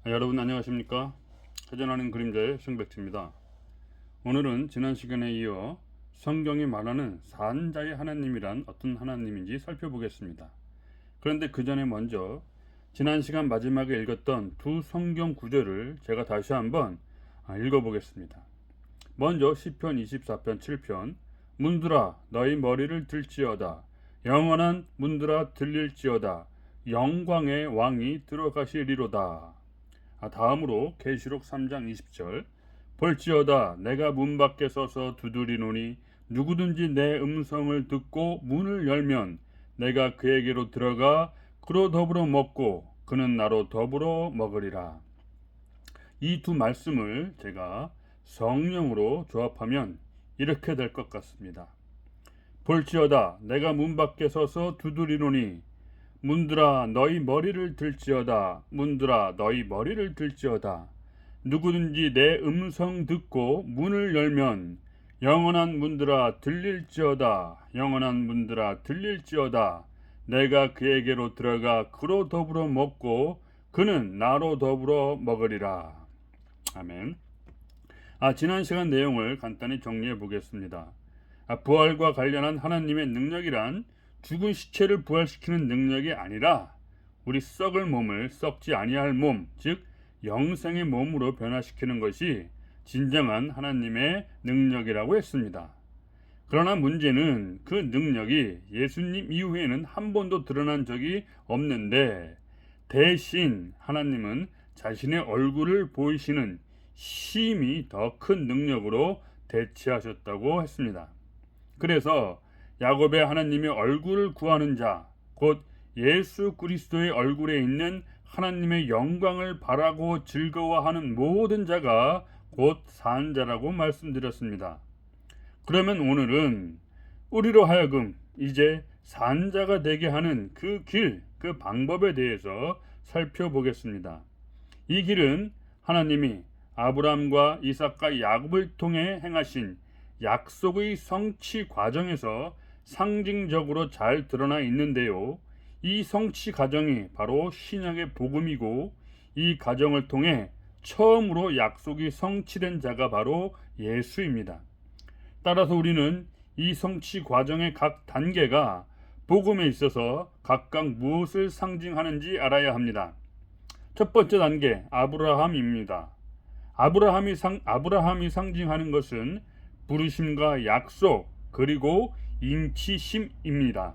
여러분 안녕하십니까? 회전하는 그림자의 승백지입니다. 오늘은 지난 시간에 이어 성경이 말하는 산자의 하나님이란 어떤 하나님인지 살펴보겠습니다. 그런데 그 전에 먼저 지난 시간 마지막에 읽었던 두 성경 구절을 제가 다시 한번 읽어보겠습니다. 먼저 시편 24편 7편 문들아 너희 머리를 들지어다 영원한 문들아 들릴지어다 영광의 왕이 들어가시리로다. 다음으로 계시록 3장 20절 볼지어다 내가 문 밖에 서서 두드리노니 누구든지 내 음성을 듣고 문을 열면 내가 그에게로 들어가 그로 더불어 먹고 그는 나로 더불어 먹으리라. 이 두 말씀을 제가 성령으로 조합하면 이렇게 될 것 같습니다. 볼지어다 내가 문 밖에 서서 두드리노니 문들아 너희 머리를 들지어다 문들아 너희 머리를 들지어다 누구든지 내 음성 듣고 문을 열면 영원한 문들아 들릴지어다 영원한 문들아 들릴지어다 내가 그에게로 들어가 그로 더불어 먹고 그는 나로 더불어 먹으리라. 아멘. 지난 시간 내용을 간단히 정리해 보겠습니다. 부활과 관련한 하나님의 능력이란 죽은 시체를 부활시키는 능력이 아니라 우리 썩을 몸을 썩지 아니할 몸, 즉 영생의 몸으로 변화시키는 것이 진정한 하나님의 능력이라고 했습니다. 그러나 문제는 그 능력이 예수님 이후에는 한 번도 드러난 적이 없는데 대신 하나님은 자신의 얼굴을 보이시는 심히 더 큰 능력으로 대체하셨다고 했습니다. 그래서 야곱의 하나님의 얼굴을 구하는 자, 곧 예수 그리스도의 얼굴에 있는 하나님의 영광을 바라고 즐거워하는 모든 자가 곧 산자라고 말씀드렸습니다. 그러면 오늘은 우리로 하여금 이제 산자가 되게 하는 그 길, 그 방법에 대해서 살펴보겠습니다. 이 길은 하나님이 아브라함과 이삭과 야곱을 통해 행하신 약속의 성취 과정에서 상징적으로 잘 드러나 있는데요. 이 성취 과정이 바로 신약의 복음이고 이 과정을 통해 처음으로 약속이 성취된 자가 바로 예수입니다. 따라서 우리는 이 성취 과정의 각 단계가 복음에 있어서 각각 무엇을 상징하는지 알아야 합니다. 첫 번째 단계 아브라함입니다. 아브라함이 상징하는 것은 부르심과 약속 그리고 인치심입니다.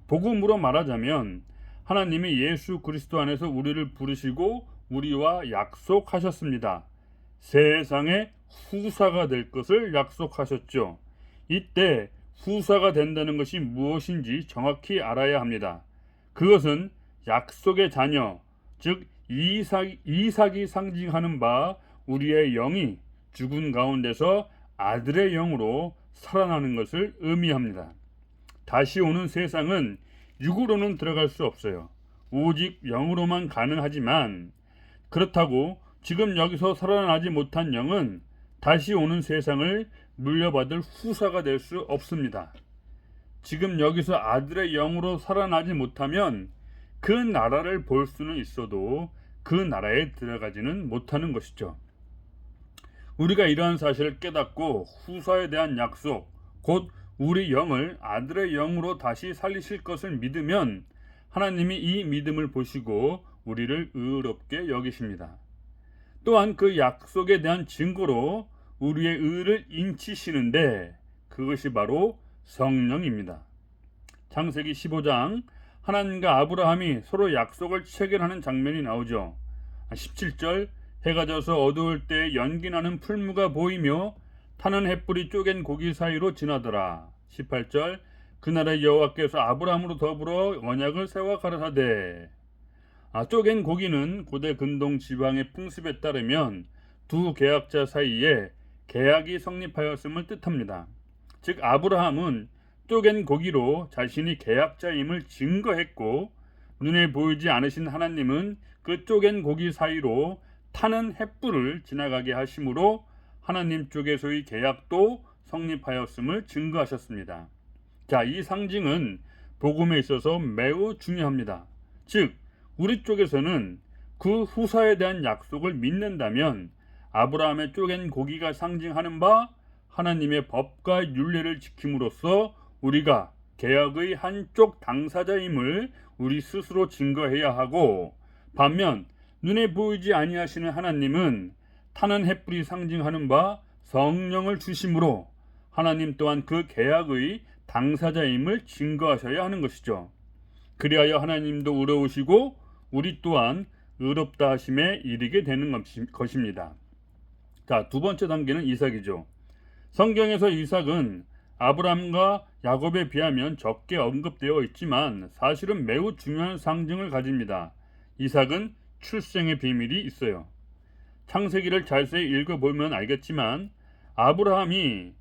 복음으로 말하자면 하나님이 예수 그리스도 안에서 우리를 부르시고 우리와 약속하셨습니다. 세상의 후사가 될 것을 약속하셨죠. 이때 후사가 된다는 것이 무엇인지 정확히 알아야 합니다. 그것은 약속의 자녀, 즉 이삭이 상징하는 바 우리의 영이 죽은 가운데서 아들의 영으로 살아나는 것을 의미합니다. 다시 오는 세상은 육으로는 들어갈 수 없어요. 오직 영으로만 가능하지만 그렇다고 지금 여기서 살아나지 못한 영은 다시 오는 세상을 물려받을 후사가 될 수 없습니다. 지금 여기서 아들의 영으로 살아나지 못하면 그 나라를 볼 수는 있어도 그 나라에 들어가지는 못하는 것이죠. 우리가 이러한 사실을 깨닫고 후사에 대한 약속, 곧 우리 영을 아들의 영으로 다시 살리실 것을 믿으면 하나님이 이 믿음을 보시고 우리를 의롭게 여기십니다. 또한 그 약속에 대한 증거로 우리의 의를 인치시는데 그것이 바로 성령입니다. 창세기 15장 하나님과 아브라함이 서로 약속을 체결하는 장면이 나오죠. 17절 해가 져서 어두울 때 연기나는 풀무가 보이며 타는 햇불이 쪼갠 고기 사이로 지나더라. 18절 그날의 여호와께서 아브라함으로 더불어 언약을 세워 가라사대. 쪼갠 고기는 고대 근동 지방의 풍습에 따르면 두 계약자 사이에 계약이 성립하였음을 뜻합니다. 즉 아브라함은 쪼갠 고기로 자신이 계약자임을 증거했고 눈에 보이지 않으신 하나님은 그 쪼갠 고기 사이로 타는 햇불을 지나가게 하심으로 하나님 쪽에서의 계약도 성립하였음을 증거하셨습니다. 자, 이 상징은 복음에 있어서 매우 중요합니다. 즉 우리 쪽에서는 그 후사에 대한 약속을 믿는다면 아브라함의 쪼갠 고기가 상징하는 바 하나님의 법과 율례를 지킴으로써 우리가 계약의 한쪽 당사자임을 우리 스스로 증거해야 하고, 반면 눈에 보이지 아니하시는 하나님은 타는 햇불이 상징하는 바 성령을 주심으로 하나님 또한 그 계약의 당사자임을 증거하셔야 하는 것이죠. 그리하여 하나님도 의로우시고 우리 또한 의롭다 하심에 이르게 되는 것입니다. 자, 두 번째 단계는 이삭이죠. 성경에서 이삭은 아브라함과 야곱에 비하면 적게 언급되어 있지만 사실은 매우 중요한 상징을 가집니다. 이삭은 출생의 비밀이 있어요. 창세기를 자세히 읽어보면 알겠지만 아브라함이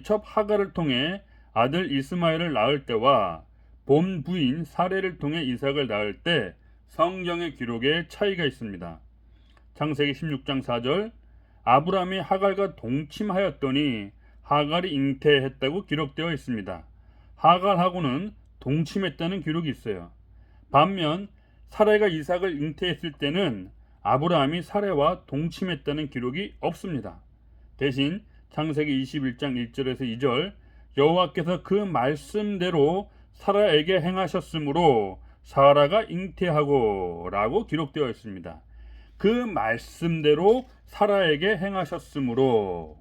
첫 하갈을 통해 아들 이스마엘을 낳을 때와 본 부인 사레를 통해 이삭을 낳을 때 성경의 기록에 차이가 있습니다. 창세기 16장 4절, 아브라함이 하갈과 동침하였더니 하갈이 잉태했다고 기록되어 있습니다. 하갈하고는 동침했다는 기록이 있어요. 반면 사레가 이삭을 잉태했을 때는 아브라함이 사레와 동침했다는 기록이 없습니다. 대신 창세기 21장 1절에서 2절, 여호와께서 그 말씀대로 사라에게 행하셨으므로 사라가 잉태하고 라고 기록되어 있습니다. 그 말씀대로 사라에게 행하셨으므로.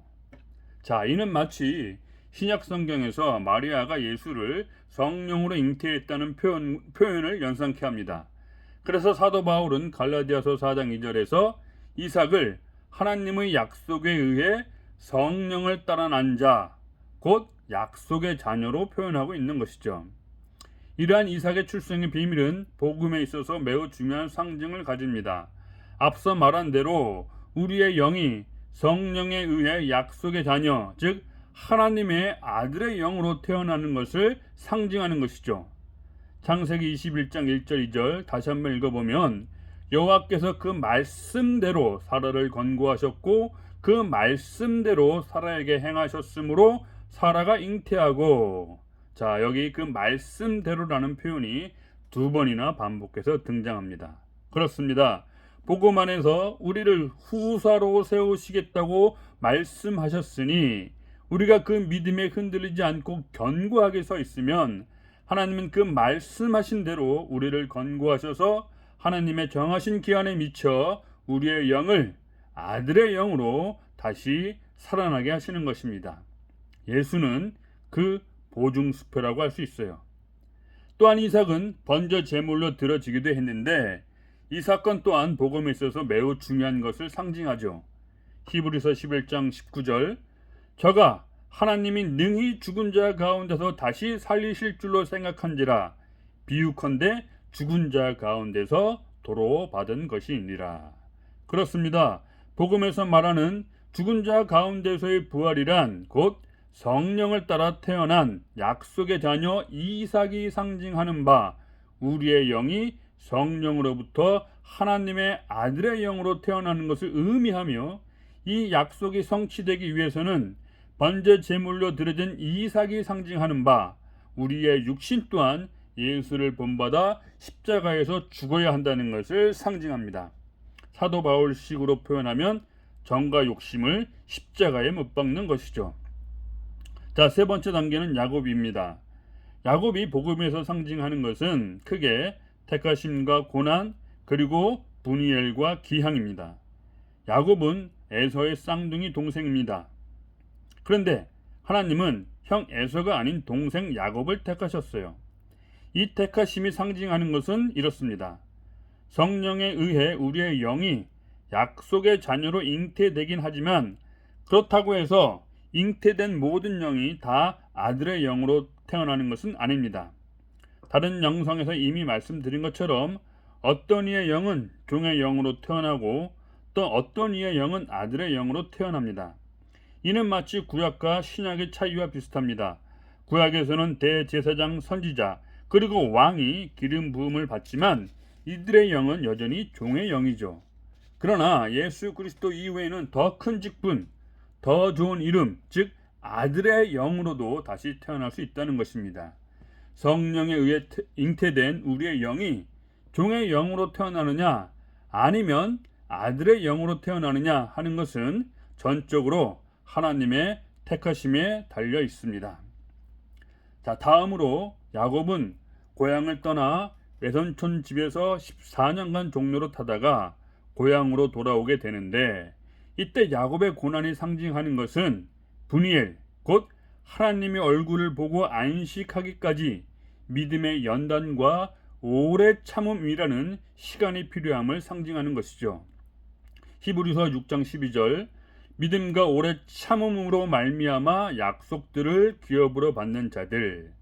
자, 이는 마치 신약 성경에서 마리아가 예수를 성령으로 잉태했다는 표현을 연상케 합니다. 그래서 사도 바울은 갈라디아서 4장 2절에서 이삭을 하나님의 약속에 의해 성령을 따라 난 자, 곧 약속의 자녀로 표현하고 있는 것이죠. 이러한 이삭의 출생의 비밀은 복음에 있어서 매우 중요한 상징을 가집니다. 앞서 말한 대로 우리의 영이 성령에 의해 약속의 자녀, 즉 하나님의 아들의 영으로 태어나는 것을 상징하는 것이죠. 창세기 21장 1절 2절 다시 한번 읽어보면 여호와께서 그 말씀대로 사라를 권고하셨고 그 말씀대로 사라에게 행하셨으므로 사라가 잉태하고. 자, 여기 그 말씀대로라는 표현이 두 번이나 반복해서 등장합니다. 그렇습니다. 복음 안에서 우리를 후사로 세우시겠다고 말씀하셨으니 우리가 그 믿음에 흔들리지 않고 견고하게 서 있으면 하나님은 그 말씀하신 대로 우리를 권고하셔서 하나님의 정하신 기한에 미쳐 우리의 영을 아들의 영으로 다시 살아나게 하시는 것입니다. 예수는 그 보증수표라고 할 수 있어요. 또한 이삭은 번제 제물로 드려지기도 했는데 이 사건 또한 복음에 있어서 매우 중요한 것을 상징하죠. 히브리서 11장 19절, 저가 하나님이 능히 죽은 자 가운데서 다시 살리실 줄로 생각한지라 비유컨대 죽은 자 가운데서 도로 받은 것이니라. 그렇습니다. 복음에서 말하는 죽은 자 가운데서의 부활이란 곧 성령을 따라 태어난 약속의 자녀 이삭이 상징하는 바 우리의 영이 성령으로부터 하나님의 아들의 영으로 태어나는 것을 의미하며, 이 약속이 성취되기 위해서는 번제 제물로 드려진 이삭이 상징하는 바 우리의 육신 또한 예수를 본받아 십자가에서 죽어야 한다는 것을 상징합니다. 사도 바울식으로 표현하면 정과 욕심을 십자가에 못 박는 것이죠. 자, 세 번째 단계는 야곱입니다. 야곱이 복음에서 상징하는 것은 크게 택하심과 고난 그리고 분이엘과 기향입니다. 야곱은 에서의 쌍둥이 동생입니다. 그런데 하나님은 형 에서가 아닌 동생 야곱을 택하셨어요. 이 택하심이 상징하는 것은 이렇습니다. 성령에 의해 우리의 영이 약속의 자녀로 잉태되긴 하지만 그렇다고 해서 잉태된 모든 영이 다 아들의 영으로 태어나는 것은 아닙니다. 다른 영성에서 이미 말씀드린 것처럼 어떤 이의 영은 종의 영으로 태어나고 또 어떤 이의 영은 아들의 영으로 태어납니다. 이는 마치 구약과 신약의 차이와 비슷합니다. 구약에서는 대제사장, 선지자 그리고 왕이 기름 부음을 받지만 이들의 영은 여전히 종의 영이죠. 그러나 예수 그리스도 이후에는 더 큰 직분, 더 좋은 이름, 즉 아들의 영으로도 다시 태어날 수 있다는 것입니다. 성령에 의해 잉태된 우리의 영이 종의 영으로 태어나느냐 아니면 아들의 영으로 태어나느냐 하는 것은 전적으로 하나님의 택하심에 달려 있습니다. 자, 다음으로 야곱은 고향을 떠나 외손촌 집에서 14년간 종로로 타다가 고향으로 돌아오게 되는데, 이때 야곱의 고난이 상징하는 것은 분이엘, 곧 하나님의 얼굴을 보고 안식하기까지 믿음의 연단과 오래 참음이라는 시간이 필요함을 상징하는 것이죠. 히브리서 6장 12절, 믿음과 오래 참음으로 말미암아 약속들을 기업으로 받는 자들.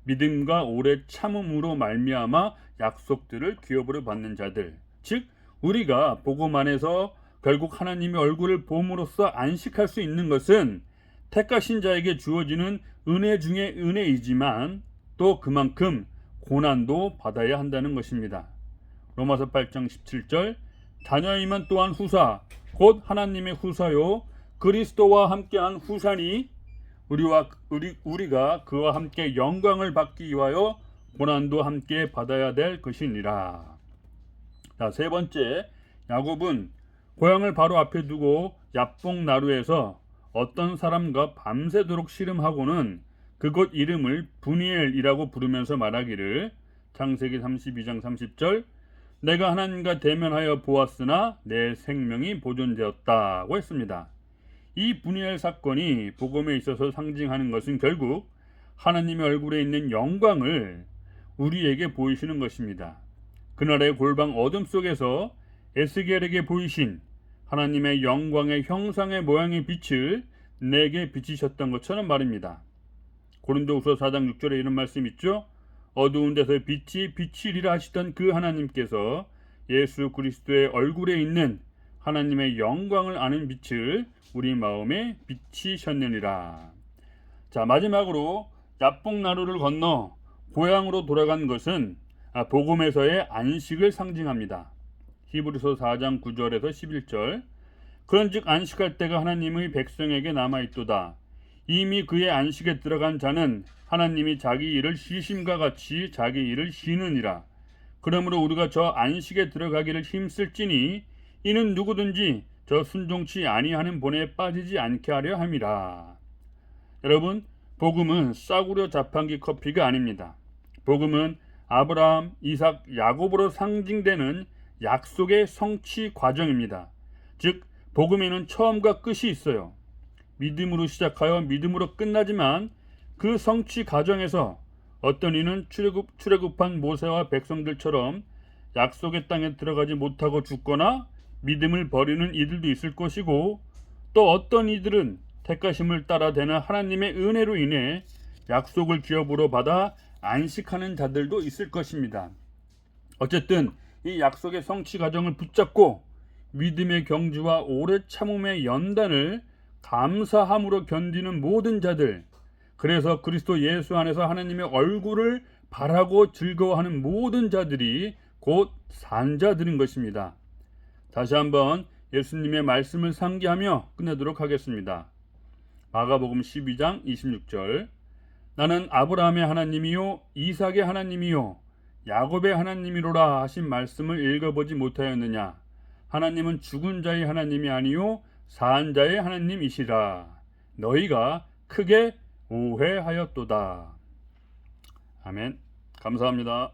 믿음과 오래 참음으로 말미암아 약속들을 기업으로 받는 자들. 즉 우리가 복음 안에서 결국 하나님의 얼굴을 봄으로써 안식할 수 있는 것은 택하신 자에게 주어지는 은혜 중에 은혜이지만 또 그만큼 고난도 받아야 한다는 것입니다. 로마서 8장 17절, 자녀이면 또한 후사, 곧 하나님의 후사요 그리스도와 함께한 후사니 우리가 그와 함께 영광을 받기 위하여 고난도 함께 받아야 될 것이니라. 자, 세 번째, 야곱은 고향을 바로 앞에 두고 야복 나루에서 어떤 사람과 밤새도록 씨름하고는 그곳 이름을 분이엘이라고 부르면서 말하기를, 창세기 32장 30절, 내가 하나님과 대면하여 보았으나 내 생명이 보존되었다고 했습니다. 이 분이엘 사건이 복음에 있어서 상징하는 것은 결국 하나님의 얼굴에 있는 영광을 우리에게 보이시는 것입니다. 그날의 골방 어둠 속에서 에스겔에게 보이신 하나님의 영광의 형상의 모양의 빛을 내게 비치셨던 것처럼 말입니다. 고린도후서 4장 6절에 이런 말씀 있죠. 어두운 데서 빛이 비치리라 하시던 그 하나님께서 예수 그리스도의 얼굴에 있는 하나님의 영광을 아는 빛을 우리 마음에 비치셨느니라. 자, 마지막으로 야복나루를 건너 고향으로 돌아간 것은 복음에서의 안식을 상징합니다. 히브리서 4장 9절에서 11절, 그런즉 안식할 때가 하나님의 백성에게 남아있도다. 이미 그의 안식에 들어간 자는 하나님이 자기 일을 쉬심과 같이 자기 일을 쉬느니라. 그러므로 우리가 저 안식에 들어가기를 힘쓸지니 이는 누구든지 저 순종치 아니하는 본에 빠지지 않게 하려 함이라. 여러분, 복음은 싸구려 자판기 커피가 아닙니다. 복음은 아브라함, 이삭, 야곱으로 상징되는 약속의 성취 과정입니다. 즉 복음에는 처음과 끝이 있어요. 믿음으로 시작하여 믿음으로 끝나지만 그 성취 과정에서 어떤 이는 출애굽한 모세와 백성들처럼 약속의 땅에 들어가지 못하고 죽거나 믿음을 버리는 이들도 있을 것이고, 또 어떤 이들은 택하심을 따라 되는 하나님의 은혜로 인해 약속을 기업으로 받아 안식하는 자들도 있을 것입니다. 어쨌든 이 약속의 성취 과정을 붙잡고 믿음의 경주와 오래 참음의 연단을 감사함으로 견디는 모든 자들, 그래서 그리스도 예수 안에서 하나님의 얼굴을 바라고 즐거워하는 모든 자들이 곧 산자들인 것입니다. 다시 한번 예수님의 말씀을 상기하며 끝내도록 하겠습니다. 마가복음 12장 26절, 나는 아브라함의 하나님이요 이삭의 하나님이요 야곱의 하나님이로라 하신 말씀을 읽어보지 못하였느냐. 하나님은 죽은 자의 하나님이 아니요 산 자의 하나님이시라. 너희가 크게 오해하였도다. 아멘. 감사합니다.